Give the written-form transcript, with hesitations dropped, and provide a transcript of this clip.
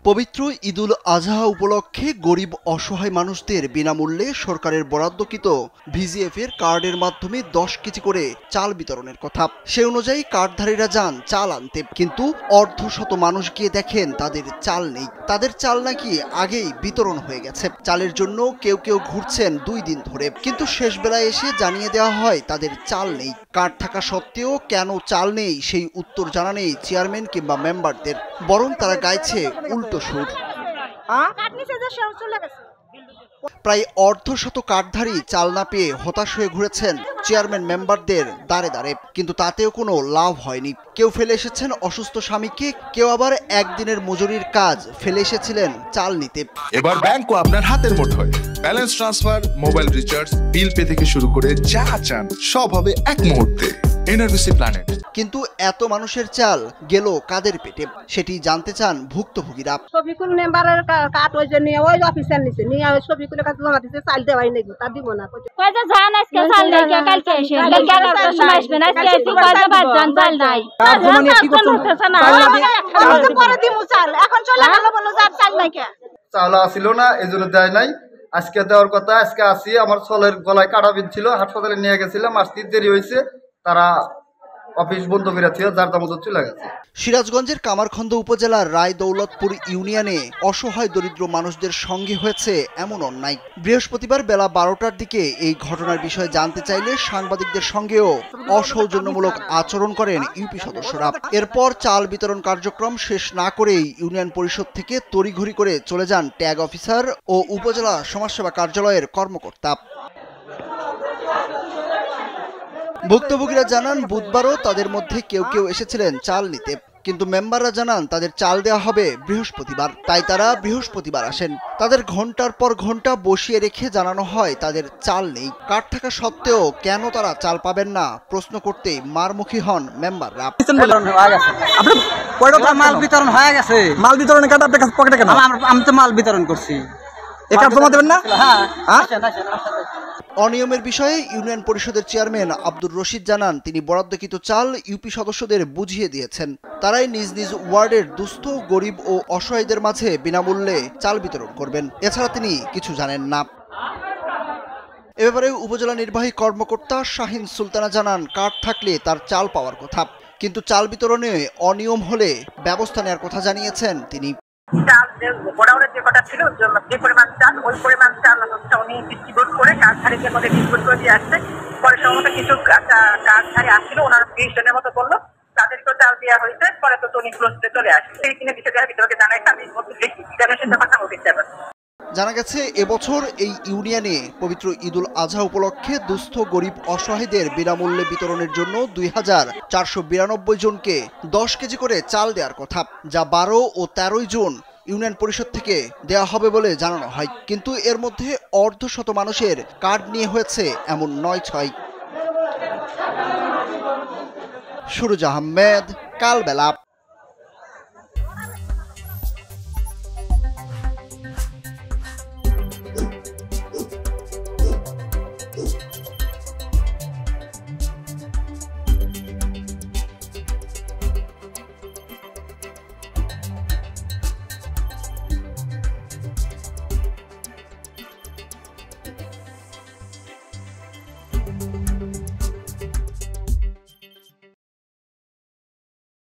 পবিত্র ঈদুল আজহা উপলক্ষে গরিব অসহায় মানুষদের বিনামূল্যে সরকারের বরাদ্দকৃত ভিজিএফের কার্ডের মাধ্যমে 10 কেজি করে চাল বিতরণের কথা। সে অনুযায়ী কার্ডধারীরা যান চাল আনতে, কিন্তু অর্ধশত মানুষ গিয়ে দেখেন তাদের চাল নেই। তাদের চাল নাকি আগেই বিতরণ হয়ে গেছে। চালের জন্য কেউ কেউ ঘুরছেন 2 দিন ধরে, কিন্তু শেষ বেলায় এসে জানিয়ে দেওয়া হয় তাদের চাল নেই। কার্ড থাকা সত্ত্বেও কেন চাল নেই সেই উত্তর জানা নেই চেয়ারম্যান কিংবা মেম্বারদের, বরং তারা গাইছে উল্টো সুর। প্রায় অর্ধশত কার্ডধারী চাল না পেয়ে হতাশ হয়ে ঘুরেছেন চেয়ারম্যান মেম্বারদের দাঁড়ে দাঁড়ে, কিন্তু তাতেও কোনো লাভ হয়নি। কেউ ফেলে এসেছেন অসুস্থ স্বামীকে, কেউ আবার একদিনের মজুরির কাজ ফেলে এসেছিলেন চাল নিতে। এবার ব্যাংকও আপনার হাতের মুঠোয়। Balance transfer, mobile recharge, bill pay থেকে শুরু করে যা চান সব হবে এক মুহূর্তে এনআরবিসি প্ল্যানেট। কিন্তু এত মানুষের চাল গেল কাদের পেটে, সেটি জানতে চান ভুক্তভোগীরা। শফিকুল মেম্বারের কার্ড ওই যে নিয়ে ওই অফিসার নিছে, নিয়ে ওই শফিকুলের কাছে জমা দিতে, চাল দেওয়াই নেই, তা দিব না। কই যে জান আজকে চাল নাই, কালকে এসে কালকে 11টার সময় আসবেন, আজকে এসে কই যে বাদ জান চাল নাই। কার্ড জমা নিয়ে কি করছেন? চাল তো পরে দিমু, চাল এখন চলে গেল, বললো যে চাল নাই। কে চাল আসিল না, এজন্য দেয় নাই। আজকে দেওয়ার কথা, আজকে আসি। আমার ছেলের গলায় কাটা বিঁধ ছিল, হাসপাতালে নিয়ে গেছিলাম, আসতে দেরি হয়েছে। তারা অফিস বন্ধ করে দিয়ে যার দাম চলে গেছে। সিরাজগঞ্জের কামারখন্দ উপজেলার রায় দৌলতপুর ইউনিয়নে অসহায় দরিদ্র মানুষদের সঙ্গে হয়েছে এমন অন্যায়। বৃহস্পতিবার বেলা 12টার দিকে এই ঘটনার বিষয়ে জানতে চাইলে সাংবাদিকদের সঙ্গেও অসৌজন্যমূলক আচরণ করেন ইউপি সদস্যরা। এরপর চাল বিতরণ কার্যক্রম শেষ না করেই ইউনিয়ন পরিষদ থেকে তড়িঘড়ি করে চলে যান ট্যাগ অফিসার ও উপজেলা সমাজসেবা কার্যালয়ের কর্মকর্তা। ভুক্তভোগীরা জানান বুধবারও তাদের মধ্যে কেউ কেউ এসেছিলেন চাল নিতে, কিন্তু মেম্বাররা জানান তাদের চাল দেওয়া হবে বৃহস্পতিবার, তাই তারা বৃহস্পতিবার আসেন। তাদের ঘন্টার পর ঘন্টা বসিয়ে রেখে জানানো হয় তাদের চাল নেই। কার্ড থাকা সত্ত্বেও কেন তারা চাল পাবেন না প্রশ্ন করতেই মারমুখী হন মেম্বাররা। মাল বিতরণ হয়ে গেছে, মাল বিতরণের কার্ড আপনার কাছে পকেটে কেন? আমি তো মাল বিতরণ করছি, এই কার্ড জমা দেবেন না? অনিয়মের বিষয়ে ইউনিয়ন পরিষদের চেয়ারম্যান আব্দুর রশিদ জানান তিনি বরাদ্দকৃত চাল ইউপি সদস্যদের বুঝিয়ে দিয়েছেন। তারাই নিজ নিজ ওয়ার্ডের দুস্থ, গরিব ও অসহায়দের মাঝে বিনামূল্যে চাল বিতরণ করবেন। এছাড়া তিনি কিছু জানেন না। এ ব্যাপারে উপজেলা নির্বাহী কর্মকর্তা শাহিন সুলতানা জানান কার্ড থাকলে তার চাল পাওয়ার কথা, কিন্তু চাল বিতরণে অনিয়ম হলে ব্যবস্থা নেওয়ার কথা জানিয়েছেন তিনি। চাল গোডাউনের যে কটা ছিল, যে পরিমাণ চাল, ওই পরিমাণ চাল উনি ডিস্ট্রিবিউট করে কার্ডধারীদের মধ্যে ডিস্ট্রিবিউট করে দিয়ে আসছে। পরে সম্ভবত কিছু কার্ডধারী আসছিল, ওনারা 20 জনের মতো বললো, তাদেরকেও চাল দেওয়া হয়েছে। পরে তো উনি ক্লোজে চলে আসছে। সেই কিনে বিষয়টা ভিতরে জানাইছে। আমি সাথে কথা বলতে চাই। জানা গেছে এবছর এই ইউনিয়নে পবিত্র ঈদুল আজহা উপলক্ষে দুস্থ, গরিব, অসহায়দের বিনামূল্যে বিতরণের জন্য 2492 জনকে 10 কেজি করে চাল দেওয়ার কথা, যা 12 ও 13 জুন ইউনিয়ন পরিষদ থেকে দেওয়া হবে বলে জানানো হয়। কিন্তু এর মধ্যে অর্ধশত মানুষের কার্ড নিয়ে হয়েছে এমন 9-6। সুরজ আহমেদ, কালবেলা।